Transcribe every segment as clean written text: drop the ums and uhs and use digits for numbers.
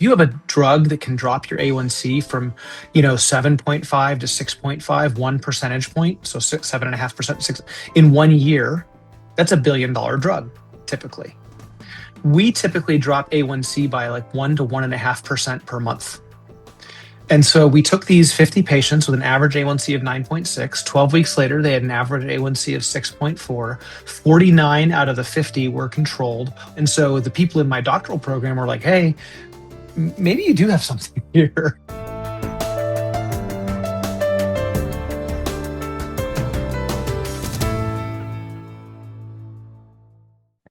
You have a drug that can drop your A1C from, 7.5 to 6.5, 1 percentage point, so 7.5%, in 1 year. That's $1 billion drug, typically. We typically drop A1C by like 1 to 1.5% per month. And so we took these 50 patients with an average A1C of 9.6. 12 weeks later, they had an average A1C of 6.4. 49 out of the 50 were controlled. And so the people in my doctoral program were like, hey, maybe you do have something here.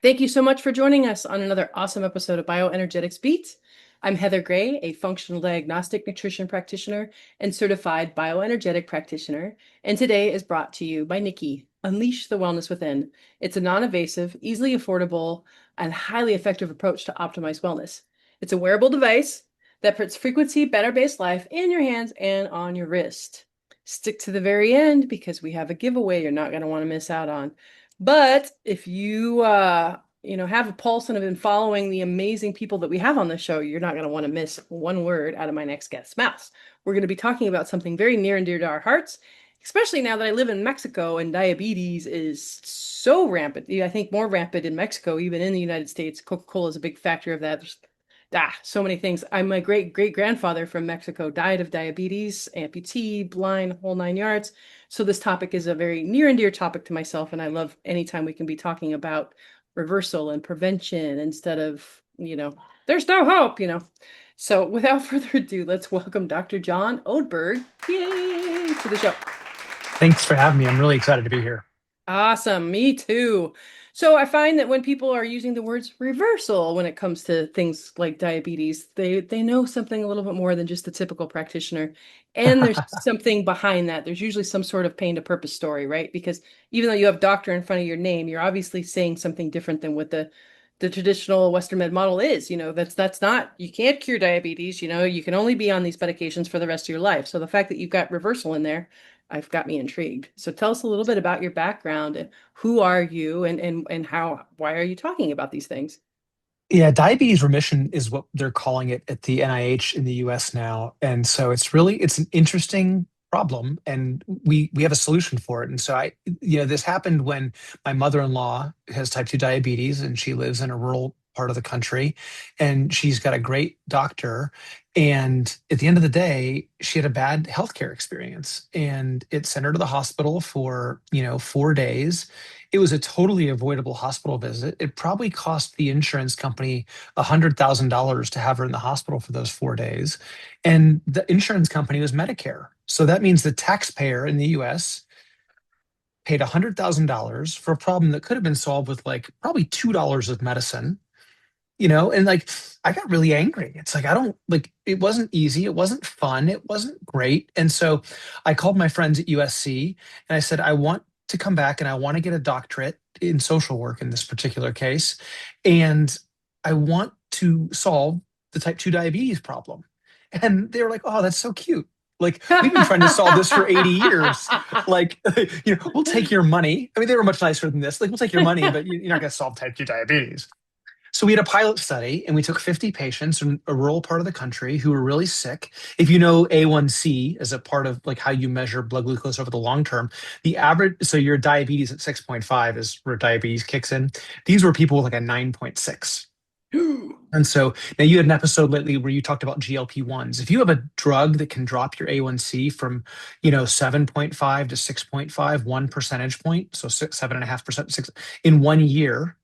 Thank you so much for joining us on another awesome episode of Bioenergetics Beats. I'm Heather Gray, a functional diagnostic nutrition practitioner and certified bioenergetic practitioner. And today is brought to you by Nikki, Unleash the Wellness Within. It's a non-invasive, easily affordable, and highly effective approach to optimize wellness. It's a wearable device that puts frequency, better-based life in your hands and on your wrist. Stick to the very end because we have a giveaway you're not going to want to miss out on. But if you have a pulse and have been following the amazing people that we have on the show, you're not going to want to miss one word out of my next guest's mouth. We're going to be talking about something very near and dear to our hearts, especially now that I live in Mexico and diabetes is so rampant. I think more rampant in Mexico, even in the United States. Coca-Cola is a big factor of that. So many things. My great-great-grandfather from Mexico died of diabetes, amputee, blind, whole 9 yards. So this topic is a very near and dear topic to myself, and I love anytime we can be talking about reversal and prevention instead of, there's no hope, So without further ado, let's welcome Dr. John Oberg, yay, to the show. Thanks for having me. I'm really excited to be here. Awesome. Me too. So I find that when people are using the words reversal when it comes to things like diabetes, they know something a little bit more than just the typical practitioner. And there's something behind that. There's usually some sort of pain to purpose story, right? Because even though you have doctor in front of your name, you're obviously saying something different than what the traditional Western med model is. That's not, you can't cure diabetes, you can only be on these medications for the rest of your life. So the fact that you've got reversal in there, I've got me intrigued. So tell us a little bit about your background and who are you and why are you talking about these things? Yeah, diabetes remission is what they're calling it at the NIH in the US now. And so it's an interesting problem, and we have a solution for it. And so this happened when my mother-in-law has type 2 diabetes, and she lives in a rural part of the country, and she's got a great doctor. And at the end of the day, she had a bad healthcare experience, and it sent her to the hospital for, 4 days. It was a totally avoidable hospital visit. It probably cost the insurance company $100,000 to have her in the hospital for those 4 days. And the insurance company was Medicare. So that means the taxpayer in the US paid $100,000 for a problem that could have been solved with like probably $2 of medicine, and like I got really angry. It's like, it wasn't easy. It wasn't fun. It wasn't great. And so I called my friends at USC and I said, I want to come back and I want to get a doctorate in social work in this particular case. And I want to solve the type 2 diabetes problem. And they were like, oh, that's so cute. Like, we've been trying to solve this for 80 years. Like, we'll take your money. I mean, they were much nicer than this. Like, we'll take your money, but you're not going to solve type 2 diabetes. So we had a pilot study, and we took 50 patients in a rural part of the country who were really sick. If you know A1C as a part of like how you measure blood glucose over the long term, the average, so your diabetes at 6.5 is where diabetes kicks in. These were people with like a 9.6. And so now you had an episode lately where you talked about GLP-1s. If you have a drug that can drop your A1C from, 7.5 to 6.5, 1 percentage point, so 7.5%, in 1 year,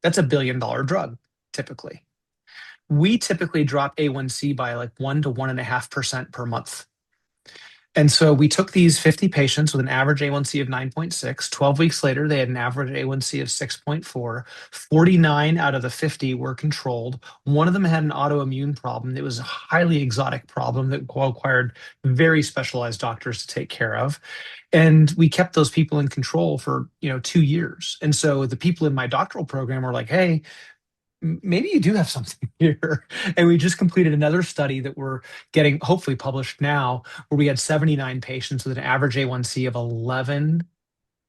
that's $1 billion drug, typically. We typically drop A1C by like 1 to 1.5% per month. And so we took these 50 patients with an average A1C of 9.6. 12 weeks later, they had an average A1C of 6.4. 49 out of the 50 were controlled. One of them had an autoimmune problem. It was a highly exotic problem that required very specialized doctors to take care of. And we kept those people in control for, 2 years. And so the people in my doctoral program were like, hey, maybe you do have something here. And we just completed another study that we're getting hopefully published now, where we had 79 patients with an average A1C of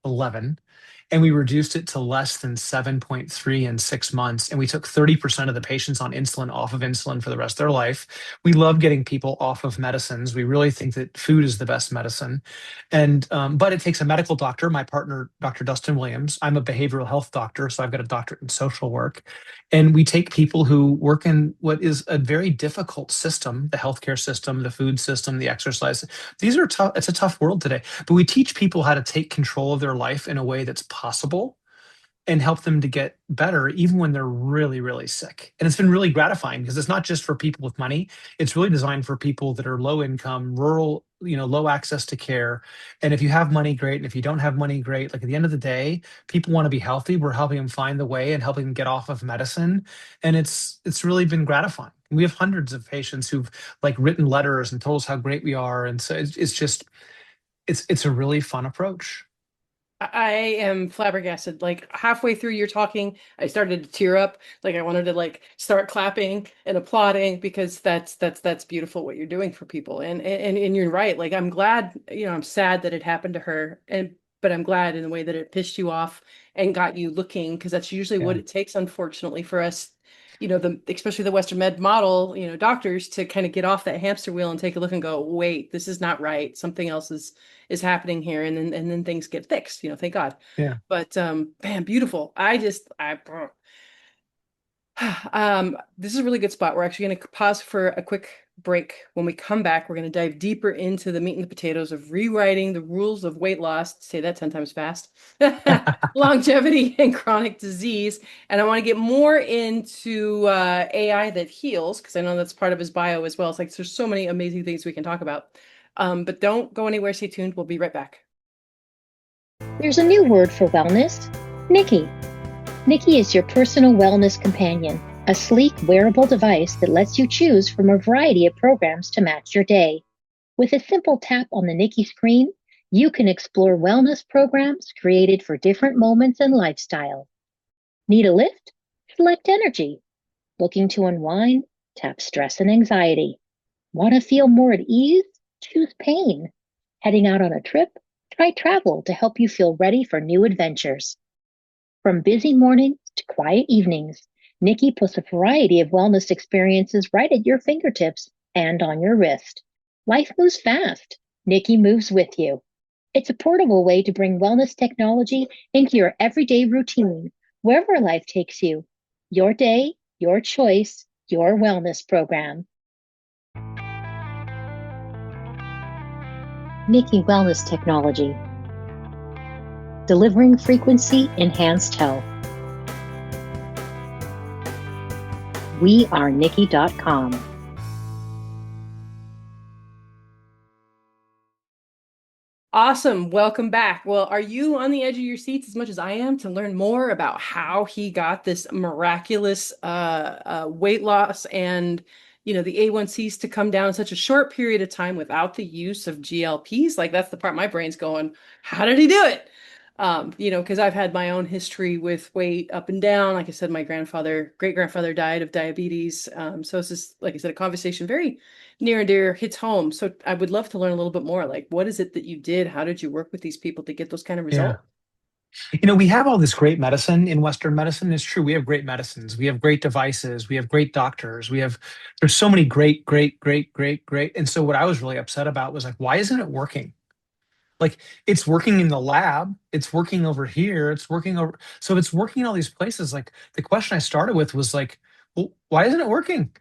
11. and we reduced it to less than 7.3 in 6 months. And we took 30% of the patients on insulin off of insulin for the rest of their life. We love getting people off of medicines. We really think that food is the best medicine. And but it takes a medical doctor, my partner, Dr. Dustin Williams. I'm a behavioral health doctor, so I've got a doctorate in social work. And we take people who work in what is a very difficult system, the healthcare system, the food system, the exercise. These are tough. It's a tough world today. But we teach people how to take control of their life in a way that's possible and help them to get better even when they're really, really sick. And it's been really gratifying because it's not just for people with money. It's really designed for people that are low income, rural, low access to care. And if you have money, great. And if you don't have money, great. Like at the end of the day, people want to be healthy. We're helping them find the way and helping them get off of medicine. And it's really been gratifying. We have hundreds of patients who've like written letters and told us how great we are. And so it's just it's a really fun approach. I am flabbergasted. Like halfway through your talking, I started to tear up. Like I wanted to like start clapping and applauding because that's beautiful what you're doing for people. And you're right. Like I'm glad, I'm sad that it happened to her. But I'm glad in the way that it pissed you off and got you looking, because that's usually what Yeah. it takes, unfortunately, for us, especially the Western med model, doctors to kind of get off that hamster wheel and take a look and go, wait, this is not right. Something else is happening here, and then things get fixed, thank God. Yeah. But man, beautiful. This is a really good spot. We're actually going to pause for a quick break. When we come back, we're going to dive deeper into the meat and the potatoes of rewriting the rules of weight loss. Say that 10 times fast. Longevity and chronic disease. And I want to get more into AI that heals, because I know that's part of his bio as well. It's like there's so many amazing things we can talk about. But don't go anywhere. Stay tuned. We'll be right back. There's a new word for wellness, Nikki. Nikki is your personal wellness companion, a sleek, wearable device that lets you choose from a variety of programs to match your day. With a simple tap on the Nikki screen, you can explore wellness programs created for different moments and lifestyles. Need a lift? Select energy. Looking to unwind? Tap stress and anxiety. Want to feel more at ease? Choose pain. Heading out on a trip? Try travel to help you feel ready for new adventures. From busy mornings to quiet evenings, Nikki puts a variety of wellness experiences right at your fingertips and on your wrist. Life moves fast. Nikki moves with you. It's a portable way to bring wellness technology into your everyday routine, wherever life takes you. Your day, your choice, your wellness program. Nikki Wellness Technology. Delivering frequency-enhanced health. We are Nikki.com. Awesome. Welcome back. Well, are you on the edge of your seats as much as I am to learn more about how he got this miraculous weight loss and the A1Cs to come down in such a short period of time without the use of GLPs? Like that's the part my brain's going, how did he do it? Because I've had my own history with weight up and down. Like I said, my great grandfather died of diabetes. So it's just, like I said, a conversation very near and dear, hits home. So I would love to learn a little bit more. Like, what is it that you did? How did you work with these people to get those kind of Yeah. results? We have all this great medicine in Western medicine. It's true. We have great medicines. We have great devices. We have great doctors. There's so many great, great, great, great, great. And so what I was really upset about was like, why isn't it working? Like it's working in the lab, it's working over here, it's working over. So if it's working in all these places, like the question I started with was like, well, why isn't it working?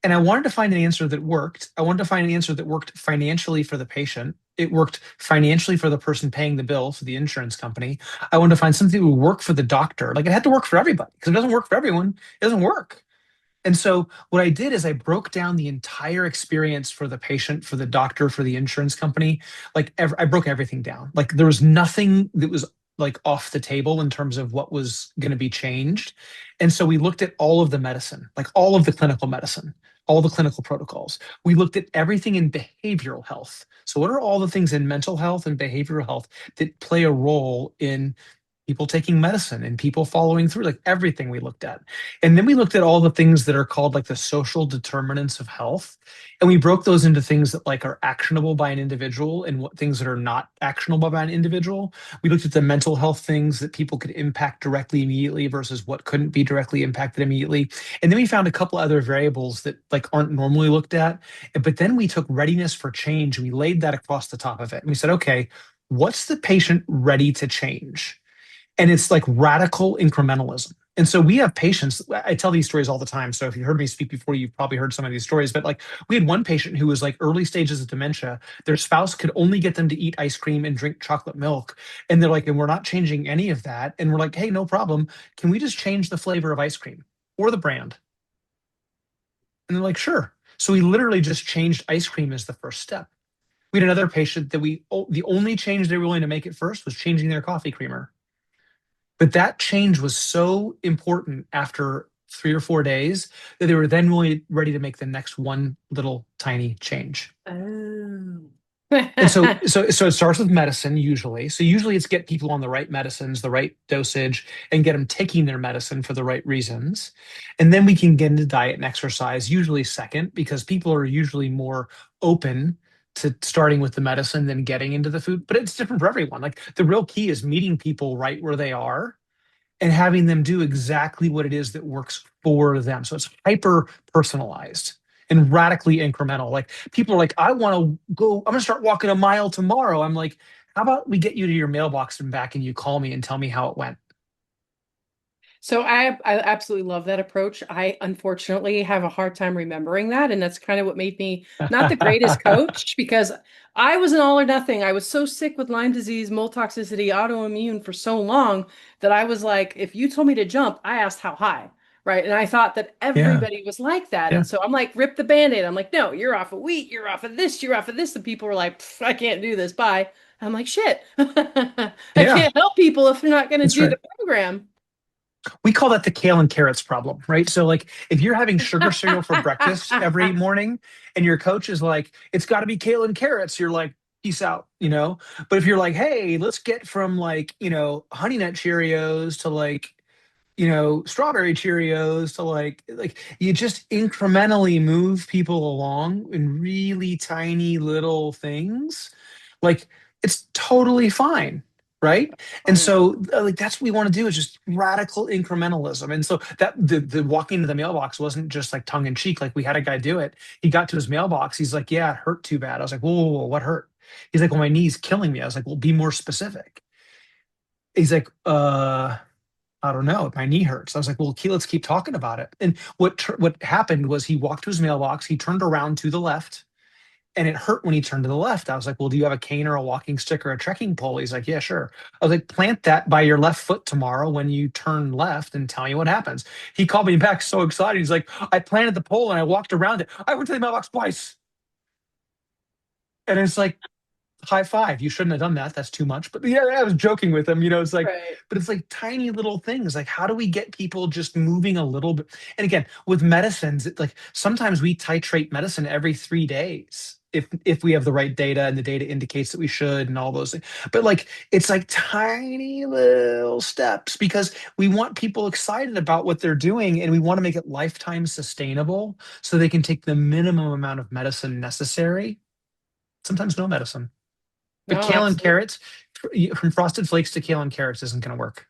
And I wanted to find an answer that worked. I wanted to find an answer that worked financially for the patient. It worked financially for the person paying the bill, for the insurance company. I wanted to find something that would work for the doctor. Like it had to work for everybody because if it doesn't work for everyone, it doesn't work. And so what I did is I broke down the entire experience for the patient, for the doctor, for the insurance company. I broke everything down. Like there was nothing that was like off the table in terms of what was going to be changed. And so we looked at all of the medicine, like all of the clinical medicine, all the clinical protocols. We looked at everything in behavioral health. So what are all the things in mental health and behavioral health that play a role in people taking medicine and people following through, like everything we looked at. And then we looked at all the things that are called like the social determinants of health. And we broke those into things that like are actionable by an individual and what things that are not actionable by an individual. We looked at the mental health things that people could impact directly immediately versus what couldn't be directly impacted immediately. And then we found a couple other variables that like aren't normally looked at. But then we took readiness for change and we laid that across the top of it. And we said, okay, what's the patient ready to change? And it's like radical incrementalism. And so we have patients, I tell these stories all the time. So if you heard me speak before, you've probably heard some of these stories. But like we had one patient who was like early stages of dementia. Their spouse could only get them to eat ice cream and drink chocolate milk. And they're like, and we're not changing any of that. And we're like, hey, no problem. Can we just change the flavor of ice cream or the brand? And they're like, sure. So we literally just changed ice cream as the first step. We had another patient that the only change they were willing to make at first was changing their coffee creamer. But that change was so important after 3 or 4 days that they were then really ready to make the next one little tiny change. Oh. And so it starts with medicine usually. So usually it's get people on the right medicines, the right dosage, and get them taking their medicine for the right reasons. And then we can get into diet and exercise, usually second, because people are usually more open to starting with the medicine than getting into the food. But it's different for everyone. Like the real key is meeting people right where they are and having them do exactly what it is that works for them. So it's hyper personalized and radically incremental. Like people are like, I want to go, I'm going to start walking a mile tomorrow. I'm like, how about we get you to your mailbox and back and you call me and tell me how it went? So I absolutely love that approach. I unfortunately have a hard time remembering that, and that's kind of what made me not the greatest coach because I was an all or nothing. I was so sick with Lyme disease, mold toxicity, autoimmune for so long that I was like, if you told me to jump, I asked how high, right? And I thought that Yeah, everybody was like that. yeah, And so I'm like, rip the Band-Aid. I'm like, no, you're off of wheat, you're off of this, you're off of this. And people were like, I can't do this. Bye. I'm like, shit. I yeah, can't help people if they're not going to that's do right. the program. We call that the kale and carrots problem, right? So like if you're having sugar cereal for breakfast every morning and your coach is like, it's got to be kale and carrots, you're like, peace out, you know? But if you're like, hey, let's get from like, honey nut Cheerios to like, strawberry Cheerios to like you just incrementally move people along in really tiny little things. Like it's totally fine, right? And Mm. so like that's what we want to do is just radical incrementalism. And so that the walking to the mailbox wasn't just like tongue in cheek. Like we had a guy do it. He got to his mailbox. He's like, yeah, it hurt too bad. I was like, whoa, whoa, whoa, what hurt? He's like, well, my knee's killing me. I was like, well, be more specific. He's like, I don't know. My knee hurts. I was like, well, let's keep talking about it. And what happened was he walked to his mailbox. He turned around to the left, and it hurt when he turned to the left. I was like, well, do you have a cane or a walking stick or a trekking pole? He's like, yeah, sure. I was like, plant that by your left foot tomorrow when you turn left and tell me what happens. He called me back so excited. He's like, I planted the pole and I walked around it. I went to the mailbox twice. And it's like, high five. You shouldn't have done that. That's too much. But yeah, I was joking with him. It's like, Right. but it's like tiny little things. Like, how do we get people just moving a little bit? And again, with medicines, like sometimes we titrate medicine every 3 days if we have the right data and the data indicates that we should and all those things. But like it's like tiny little steps because we want people excited about what they're doing and we want to make it lifetime sustainable so they can take the minimum amount of medicine necessary. Sometimes no medicine. But No, kale and absolutely. carrots, from frosted flakes to kale and carrots isn't going to work.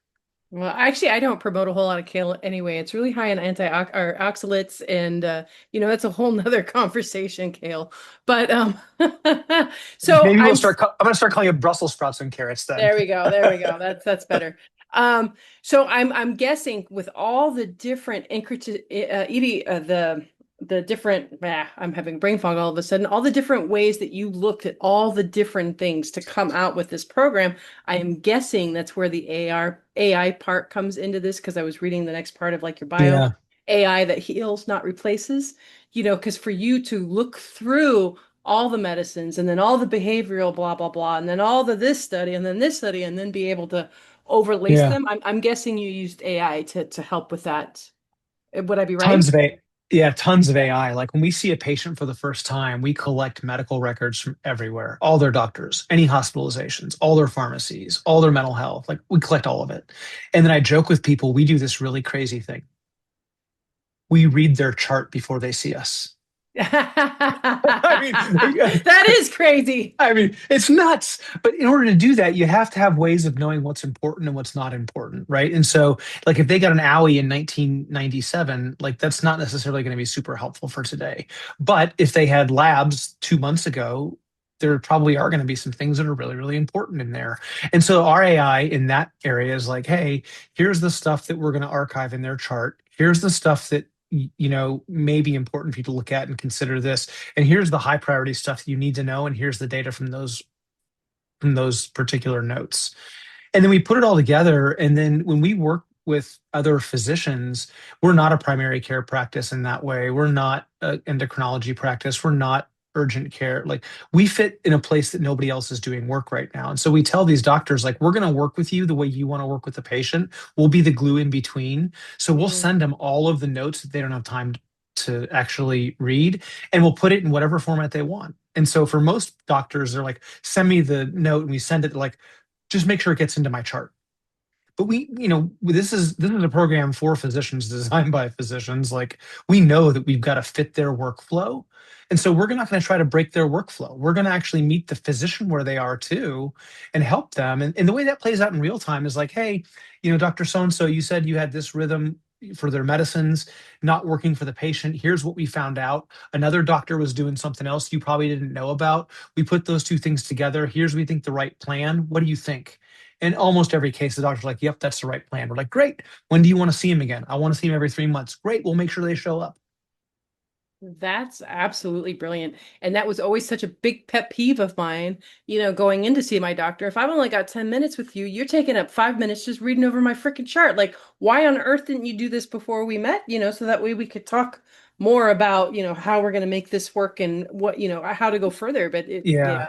Well, actually, I don't promote a whole lot of kale anyway. It's really high in oxalates, and that's a whole nother conversation, kale. But so Maybe I'm I'm going to start calling it Brussels sprouts and carrots then. there we go, there we go. That's better. So I'm guessing with all the different the different I'm having brain fog all of a sudden, all the different ways that you looked at all the different things to come out with this program. I am guessing that's where the AI part comes into this because I was reading the next part of like your bio Yeah, AI that heals, not replaces, because for you to look through all the medicines and then all the behavioral blah blah blah and then all the this study and then this study and then be able to overlace yeah. them. I'm guessing you used AI to help with that. Would I be right? Tons of AI. Yeah, tons of AI. Like when we see a patient for the first time, we collect medical records from everywhere, all their doctors, any hospitalizations, all their pharmacies, all their mental health. Like we collect all of it. And then I joke with people, we do this really crazy thing. We read their chart before they see us. I mean, That is crazy. I mean, it's nuts. But in order to do that, you have to have ways of knowing what's important and what's not important, right? And so, like, if they got an owie in 1997, like, that's not necessarily going to be super helpful for today. But if they had labs 2 months ago, there probably are going to be some things that are really, really important in there. And so, our AI in that area is like, hey, here's the stuff that we're going to archive in their chart. Here's the stuff that may be important for you to look at and consider this, and here's the high priority stuff you need to know, and here's the data from those particular notes. And then we put it all together, and then when we work with other physicians, we're not a primary care practice in that way, we're not an endocrinology practice, we're not urgent care. Like, we fit in a place that nobody else is doing work right now. And so we tell these doctors, like, we're going to work with you the way you want to work with the patient. We'll be the glue in between. So we'll Mhm. send them all of the notes that they don't have time to actually read, and we'll put it in whatever format they want. And so for most doctors, they're like, send me the note, and we send it, like, just make sure it gets into my chart. But this is a program for physicians, designed by physicians. Like, we know that we've got to fit their workflow. And so we're not going to try to break their workflow. We're going to actually meet the physician where they are too, and help them. And the way that plays out in real time is like, hey, Dr. So-and-so, you said you had this rhythm for their medicines not working for the patient. Here's what we found out. Another doctor was doing something else you probably didn't know about. We put those two things together. Here's, we think, the right plan. What do you think? In almost every case, the doctor's like, yep, that's the right plan. We're like, great. When do you want to see him again? I want to see him every 3 months. Great. We'll make sure they show up. That's absolutely brilliant. And that was always such a big pet peeve of mine, going in to see my doctor. If I've only got 10 minutes with you, you're taking up 5 minutes just reading over my freaking chart. Like, why on earth didn't you do this before we met? So that way we could talk more about, how we're going to make this work and what, how to go further. But yeah. Yeah.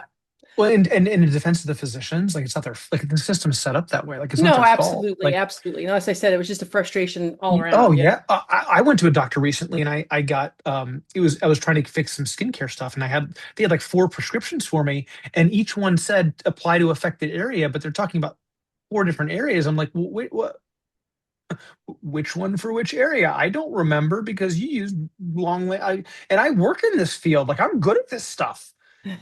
Well, and in the defense of the physicians, like, it's not their, like, the system's set up that way. Like, it's not No, their fault. absolutely, Like, absolutely. As I said, it was just a frustration all oh around. Yeah. yeah, I went to a doctor recently, and I got I was trying to fix some skincare stuff, and they had like 4 prescriptions for me, and each one said apply to affected area, but they're talking about 4 different areas. I'm like, well, wait, what? Which one for which area? I don't remember, because you used and I work in this field. Like, I'm good at this stuff.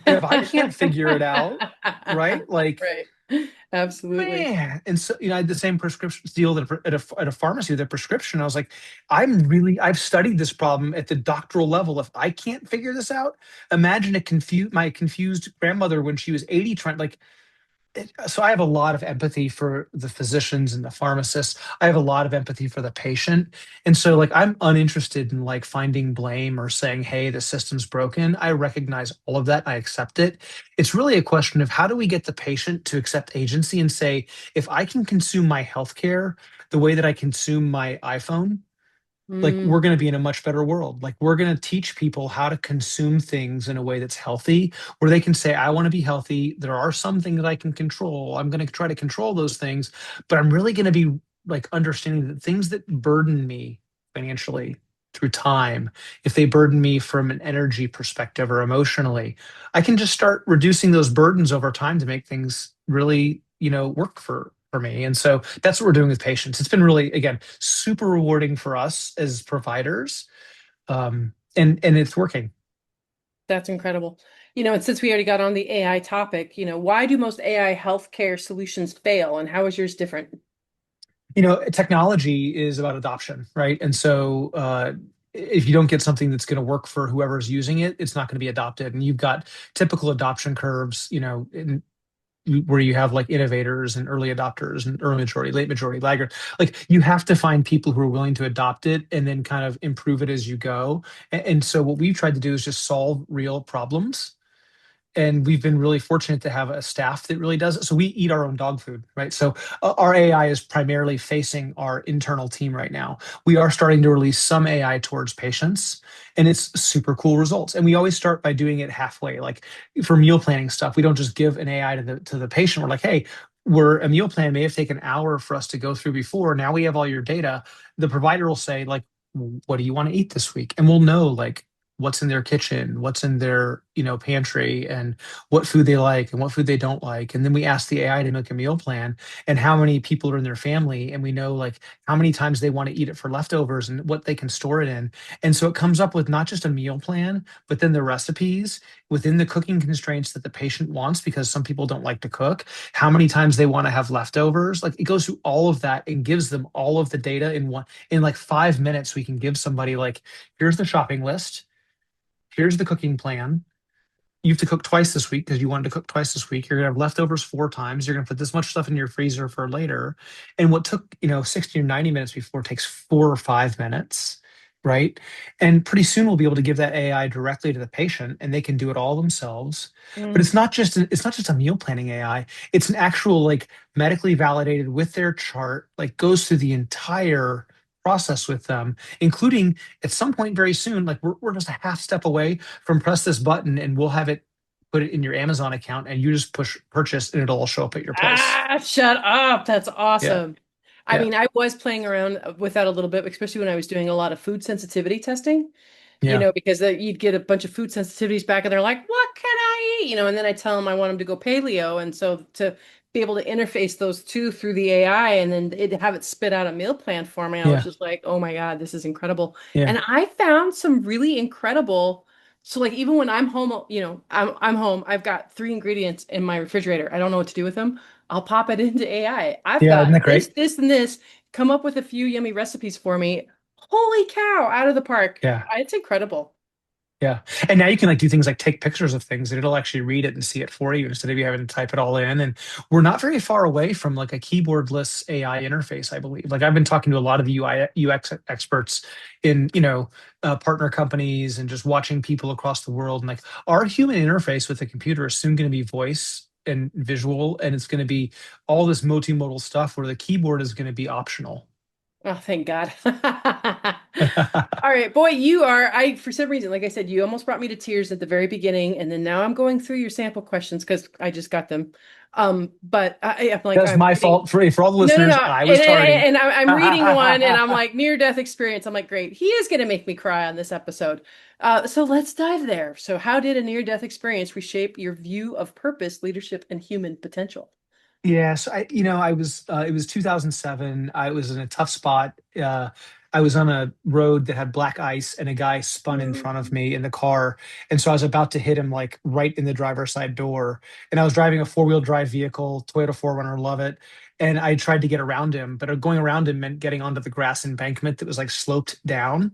And if I can't figure it out, right? Like, Right. Absolutely. man. And so, I had the same prescription deal at a pharmacy with a prescription. I was like, I've studied this problem at the doctoral level. If I can't figure this out, imagine my confused grandmother when she was 80, trying, like, so I have a lot of empathy for the physicians and the pharmacists. I have a lot of empathy for the patient. And so, like, I'm uninterested in, like, finding blame or saying, hey, the system's broken. I recognize all of that. I accept it. It's really a question of, how do we get the patient to accept agency and say, if I can consume my healthcare the way that I consume my iPhone, like, Mm. we're going to be in a much better world. Like, we're going to teach people how to consume things in a way that's healthy, where they can say, I want to be healthy. There are some things that I can control. I'm going to try to control those things, but I'm really going to be, like, understanding that things that burden me financially through time, if they burden me from an energy perspective or emotionally, I can just start reducing those burdens over time to make things really, work for me. And so that's what we're doing with patients. It's been really, again, super rewarding for us as providers. And it's working. That's incredible. And since we already got on the AI topic, why do most AI healthcare solutions fail and how is yours different? Technology is about adoption, right? And so, if you don't get something that's going to work for whoever's using it, it's not going to be adopted. And you've got typical adoption curves, where you have, like, innovators and early adopters and early majority, late majority, laggard. Like, you have to find people who are willing to adopt it and then kind of improve it as you go. And so what we've tried to do is just solve real problems, and we've been really fortunate to have a staff that really does it. So we eat our own dog food, right? So, our AI is primarily facing our internal team right now. We are starting to release some AI towards patients, and it's super cool results. And we always start by doing it halfway. Like, for meal planning stuff, we don't just give an AI to the patient. We're like, hey, a meal plan may have taken an hour for us to go through before. Now we have all your data. The provider will say, like, what do you want to eat this week? And we'll know like what's in their kitchen, what's in their, pantry, and what food they like and what food they don't like. And then we ask the AI to make a meal plan and how many people are in their family. And we know like how many times they want to eat it for leftovers and what they can store it in. And so it comes up with not just a meal plan, but then the recipes within the cooking constraints that the patient wants, because some people don't like to cook, how many times they want to have leftovers. Like it goes through all of that and gives them all of the data in like 5 minutes. We can give somebody like, here's the shopping list, here's the cooking plan. You have to cook twice this week because you wanted to cook twice this week. You're gonna have leftovers 4 times. You're gonna put this much stuff in your freezer for later. And what took, 60 or 90 minutes before takes 4 or 5 minutes, right? And pretty soon we'll be able to give that AI directly to the patient and they can do it all themselves. But Mm. it's not just a meal planning AI. It's an actual like medically validated with their chart, like goes through the entire process with them, including at some point very soon, like we're just a half step away from press this button and we'll have it put it in your Amazon account and you just push purchase and it'll all show up at your place. Ah, shut up. That's Yeah. awesome. I Yeah. mean, I was playing around with that a little bit, especially when I was doing a lot of food sensitivity testing, Yeah. because you'd get a bunch of food sensitivities back and they're like, what can I eat? And then I tell them I want them to go paleo. And so to be able to interface those two through the AI and then have it spit out a meal plan for me, I was Yeah. just like, oh my God, this is incredible. Yeah. And I found some really incredible. So like even when I'm home, I'm home, I've got 3 ingredients in my refrigerator. I don't know what to do with them. I'll pop it into AI. I've Yeah. Isn't got that this, great? this, and this. Come up with a few yummy recipes for me. Holy cow, out of the park. Yeah. It's incredible. Yeah. And now you can like do things like take pictures of things and it'll actually read it and see it for you instead of you having to type it all in. And we're not very far away from like a keyboardless AI interface, I believe. Like I've been talking to a lot of the UI UX experts in, partner companies and just watching people across the world. And like our human interface with the computer is soon going to be voice and visual, and it's going to be all this multimodal stuff where the keyboard is going to be optional. Oh, thank God. All right, boy, for some reason, like I said, you almost brought me to tears at the very beginning, and then now I'm going through your sample questions because I just got them. But I'm like, That's I'm my reading. fault for all the No, no, listeners. no. I And, was tardy. and, and I'm reading one and I'm like, near death experience. I'm like, great. He is going to make me cry on this episode. So let's dive there. So, how did a near death experience reshape your view of purpose, leadership, and human potential? Yes, it was 2007. I was in a tough spot. I was on a road that had black ice and a guy spun in front of Mm. me in the car. And so I was about to hit him like right in the driver's side door. And I was driving a four-wheel drive vehicle, Toyota 4Runner, love it. And I tried to get around him, but going around him meant getting onto the grass embankment that was like sloped down.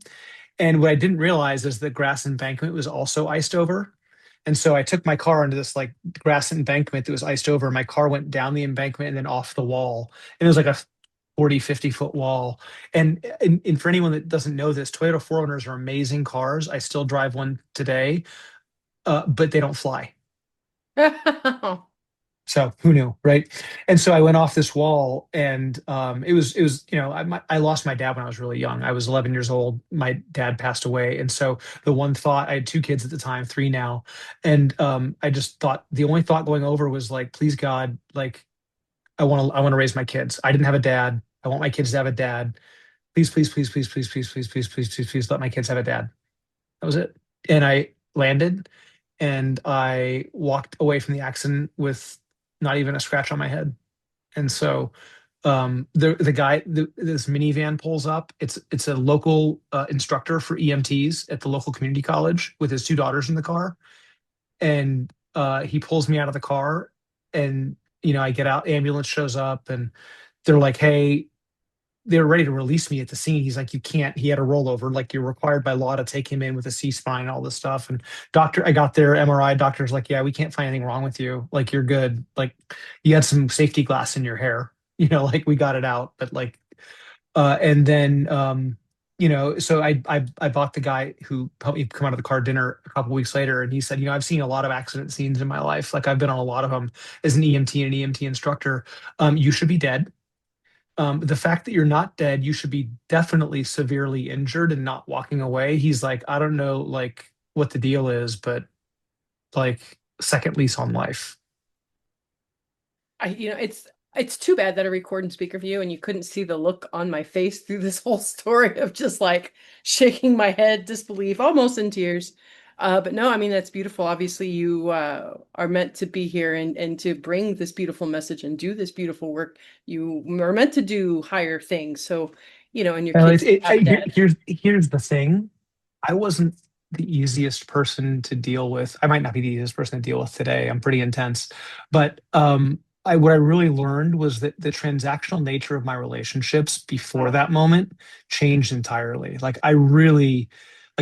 And what I didn't realize is the grass embankment was also iced over. And so I took my car onto this like grass embankment that was iced over. My car went down the embankment and then off the wall. And it was like a 40, 50-foot wall. And for anyone that doesn't know this, Toyota 4Runners are amazing cars. I still drive one today, but they don't fly. So who knew, right? And so I went off this wall, and it was I lost my dad when I was really young. I was 11 years old. My dad passed away, and so the one thought, I had two kids at the time, three now, and I just thought the only thought going over was like, please God, like I want to raise my kids. I didn't have a dad. I want my kids to have a dad. Please, please, please, please, please, please, please, please, please, please, please let my kids have a dad. That was it. And I landed and I walked away from the accident with not even a scratch on my head. And so the guy, this minivan pulls up. It's a local instructor for EMTs at the local community college with his two daughters in the car. And he pulls me out of the car, and I get out. Ambulance shows up, and they're like, "Hey." They were ready to release me at the scene. He's like, you can't. He had a rollover. Like you're required by law to take him in with a C-spine and all this stuff. And I got there. MRI doctor's like, yeah, we can't find anything wrong with you. Like you're good. Like you had some safety glass in your hair. Like we got it out. But like, and then, so I bought the guy who helped me come out of the car dinner a couple weeks later, and he said, I've seen a lot of accident scenes in my life. Like I've been on a lot of them as an EMT and an EMT instructor. You should be dead. The fact that you're not dead, you should be definitely severely injured and not walking away. He's like, I don't know, like what the deal is, but like second lease on life. It's It's too bad that I record and speaker view and you couldn't see the look on my face through this whole story of just like shaking my head, disbelief, almost in tears. But no, I mean, that's beautiful. Obviously, you are meant to be here and to bring this beautiful message and do this beautiful work. You are meant to do higher things. So, and your Well, kids have that. here's the thing. I wasn't the easiest person to deal with. I might not be the easiest person to deal with today. I'm pretty intense, but what I really learned was that the transactional nature of my relationships before Wow. that moment changed entirely. I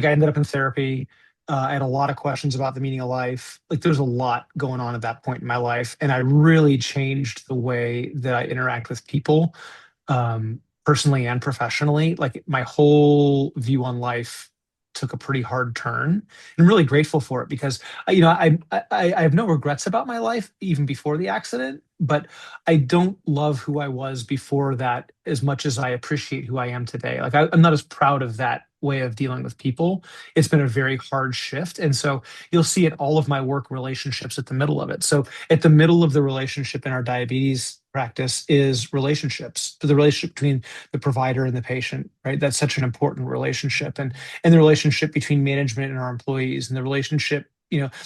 ended up in therapy. I had a lot of questions about the meaning of life. Like, there's a lot going on at that point in my life, and I really changed the way that I interact with people, personally and professionally. Like, my whole view on life took a pretty hard turn, and I'm really grateful for it because I have no regrets about my life even before the accident, but I don't love who I was before that as much as I appreciate who I am today. Like, I'm not as proud of that way of dealing with people. It's been a very hard shift, and so you'll see it all of my work relationships at the middle of it. So at the middle of the relationship in our diabetes practice is relationships, the relationship between the provider and the patient, right? That's such an important relationship. And the relationship between management and our employees, and the relationship,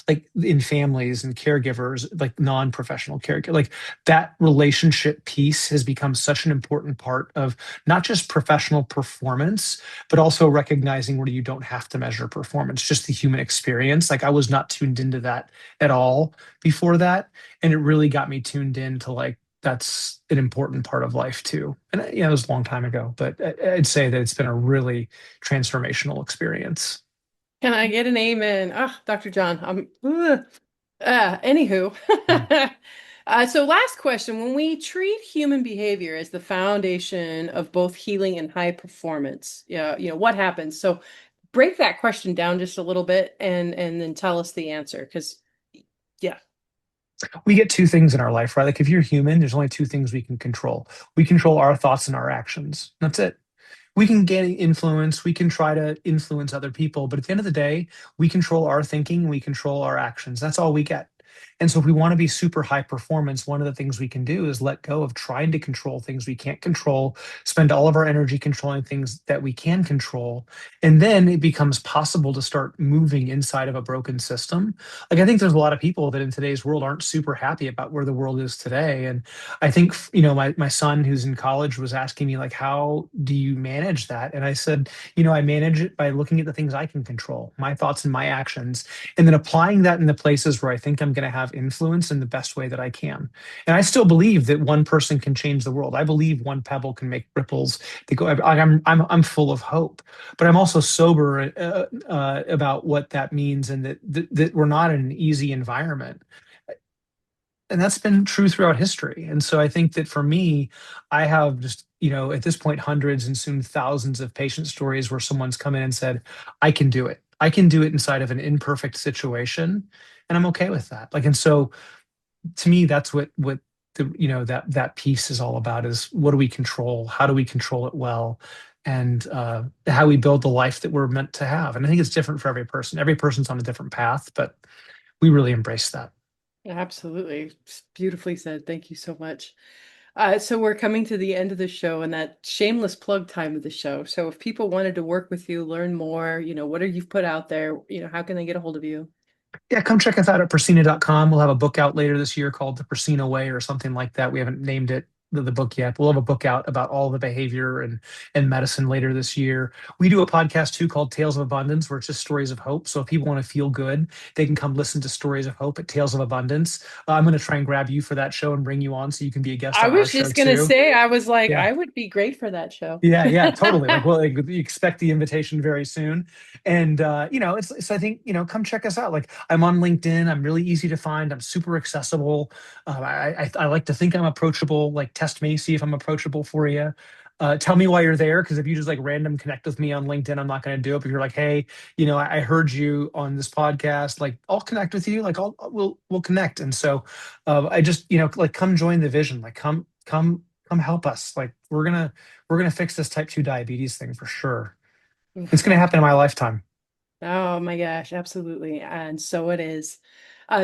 like in families and caregivers, like non-professional caregivers, like that relationship piece has become such an important part of not just professional performance, but also recognizing where you don't have to measure performance, just the human experience. Like, I was not tuned into that at all before that. And it really got me tuned into, like, that's an important part of life too. And it was a long time ago, but I'd say that it's been a really transformational experience. Can I get an amen? Ah, Dr. John. Anywho. Yeah. So last question, when we treat human behavior as the foundation of both healing and high performance, yeah, what happens? So break that question down just a little bit and then tell us the answer. Because yeah. We get two things in our life, right? Like, if you're human, there's only two things we can control. We control our thoughts and our actions. That's it. We can gain influence, we can try to influence other people, but at the end of the day, we control our thinking, we control our actions. That's all we get. And so if we want to be super high performance, one of the things we can do is let go of trying to control things we can't control, spend all of our energy controlling things that we can control, and then it becomes possible to start moving inside of a broken system. Like, I think there's a lot of people that in today's world aren't super happy about where the world is today. And I think, my son who's in college was asking me, like, how do you manage that? And I said, I manage it by looking at the things I can control, my thoughts and my actions, and then applying that in the places where I think I'm going to have influence in the best way that I can. And I still believe that one person can change the world. I believe one pebble can make ripples that go. I'm full of hope, but I'm also sober about what that means, and that we're not in an easy environment. And that's been true throughout history. And so I think that for me, I have just, at this point, hundreds and soon thousands of patient stories where someone's come in and said, I can do it. I can do it inside of an imperfect situation. And I'm okay with that. Like, and so to me, that's what that piece is all about, is what do we control? How do we control it well? And how we build the life that we're meant to have. And I think it's different for every person. Every person's on a different path, but we really embrace that. Absolutely. Beautifully said. Thank you so much. So we're coming to the end of the show and that shameless plug time of the show. So if people wanted to work with you, learn more, what are you've put out there, how can they get a hold of you? Yeah, come check us out at Persina.com. We'll have a book out later this year called The Persina Way or something like that. We haven't named it the book yet. We'll have a book out about all the behavior and medicine later this year. We do a podcast too called Tales of Abundance, where it's just stories of hope. So if people want to feel good, they can come listen to Stories of Hope at Tales of Abundance. I'm going to try and grab you for that show and bring you on so you can be a guest I on our was show just gonna too. say, I was like, Yeah. I would be great for that show. Yeah, totally. Like, well, like, you expect the invitation very soon, and it's I think, come check us out. Like, I'm on LinkedIn. I'm really easy to find. I'm super accessible. I like to think I'm approachable. Like, test me, see if I'm approachable for you. Tell me why you're there, because if you just like random connect with me on LinkedIn, I'm not going to do it. But if you're like, hey, I heard you on this podcast, like, I'll connect with you. Like, we'll connect. And so, I just, like, come join the vision. Like, come help us. Like, we're gonna fix this type 2 diabetes thing for sure. It's Oof, gonna happen in my lifetime. oh my gosh, absolutely. And so it is.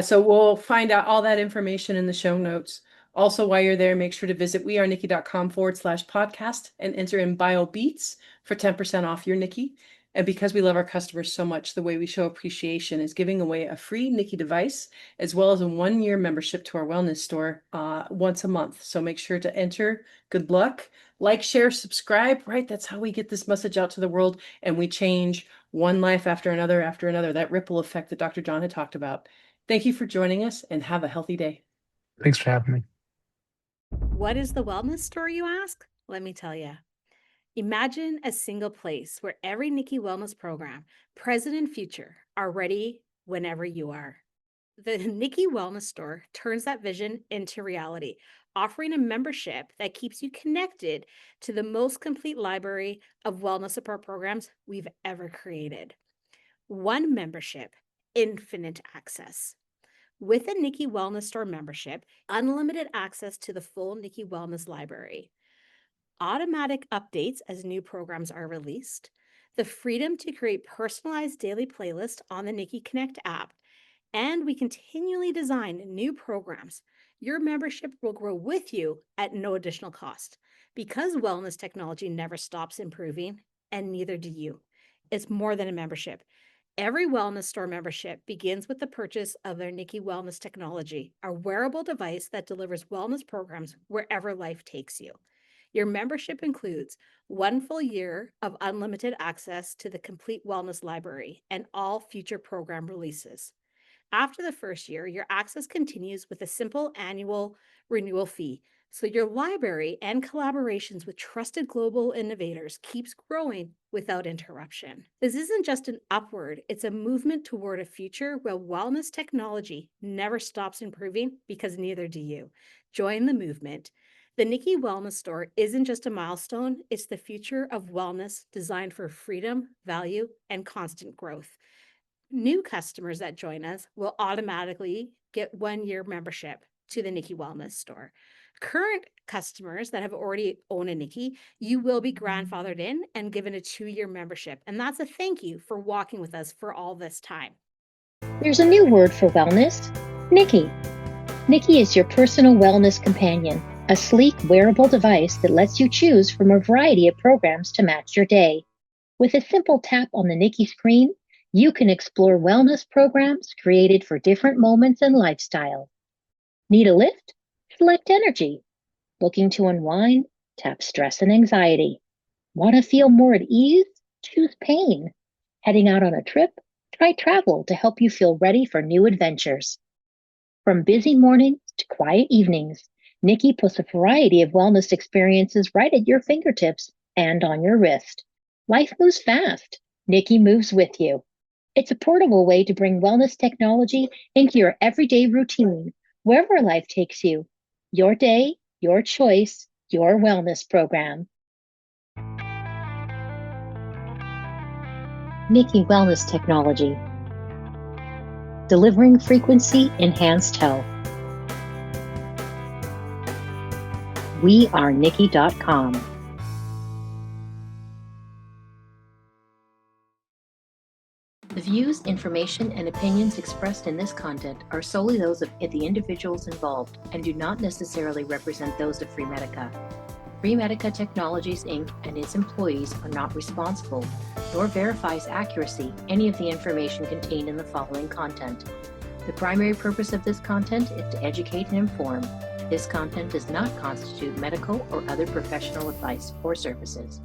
So we'll find out all that information in the show notes. Also, while you're there, make sure to visit wearenikki.com/podcast and enter in BioBeats for 10% off your Nikki. And because we love our customers so much, the way we show appreciation is giving away a free Nikki device, as well as a 1-year membership to our wellness store once a month. So make sure to enter. Good luck. Like, share, subscribe, right? That's how we get this message out to the world, and we change one life after another, that ripple effect that Dr. John had talked about. Thank you for joining us, and have a healthy day. Thanks for having me. What is the wellness store, you ask? Let me tell you. Imagine a single place where every Nikki wellness program, present and future, are ready whenever you are. The Nikki Wellness Store turns that vision into reality, offering a membership that keeps you connected to the most complete library of wellness support programs we've ever created. One membership, infinite access. With a Nikki Wellness Store membership, unlimited access to the full Nikki Wellness library, automatic updates as new programs are released, the freedom to create personalized daily playlists on the Nikki Connect app, and we continually design new programs. Your membership will grow with you at no additional cost. Because wellness technology never stops improving, and neither do you. It's more than a membership. Every wellness store membership begins with the purchase of their Nikki Wellness Technology, a wearable device that delivers wellness programs wherever life takes you. Your membership includes 1 full year of unlimited access to the complete wellness library and all future program releases. After the first year, your access continues with a simple annual renewal fee, so your library and collaborations with trusted global innovators keeps growing without interruption. This isn't just an upward, it's a movement toward a future where wellness technology never stops improving, because neither do you. Join the movement. The Nikki Wellness Store isn't just a milestone, it's the future of wellness designed for freedom, value, and constant growth. New customers that join us will automatically get 1-year membership to the Nikki Wellness Store. Current customers that have already owned a Nikki, you will be grandfathered in and given a 2-year membership. And that's a thank you for walking with us for all this time. There's a new word for wellness, Nikki. Nikki is your personal wellness companion, a sleek wearable device that lets you choose from a variety of programs to match your day. With a simple tap on the Nikki screen, you can explore wellness programs created for different moments and lifestyle. Need a lift? Select energy. Looking to unwind? Tap stress and anxiety. Want to feel more at ease? Choose pain. Heading out on a trip? Try travel to help you feel ready for new adventures. From busy mornings to quiet evenings, Nikki puts a variety of wellness experiences right at your fingertips and on your wrist. Life moves fast. Nikki moves with you. It's a portable way to bring wellness technology into your everyday routine, wherever life takes you. Your day, your choice, your wellness program. Nikki Wellness Technology. Delivering frequency-enhanced health. wearenikki.com. The views, information, and opinions expressed in this content are solely those of the individuals involved and do not necessarily represent those of FreeMedica. FreeMedica Technologies, Inc. and its employees are not responsible, nor verifies accuracy any of the information contained in the following content. The primary purpose of this content is to educate and inform. This content does not constitute medical or other professional advice or services.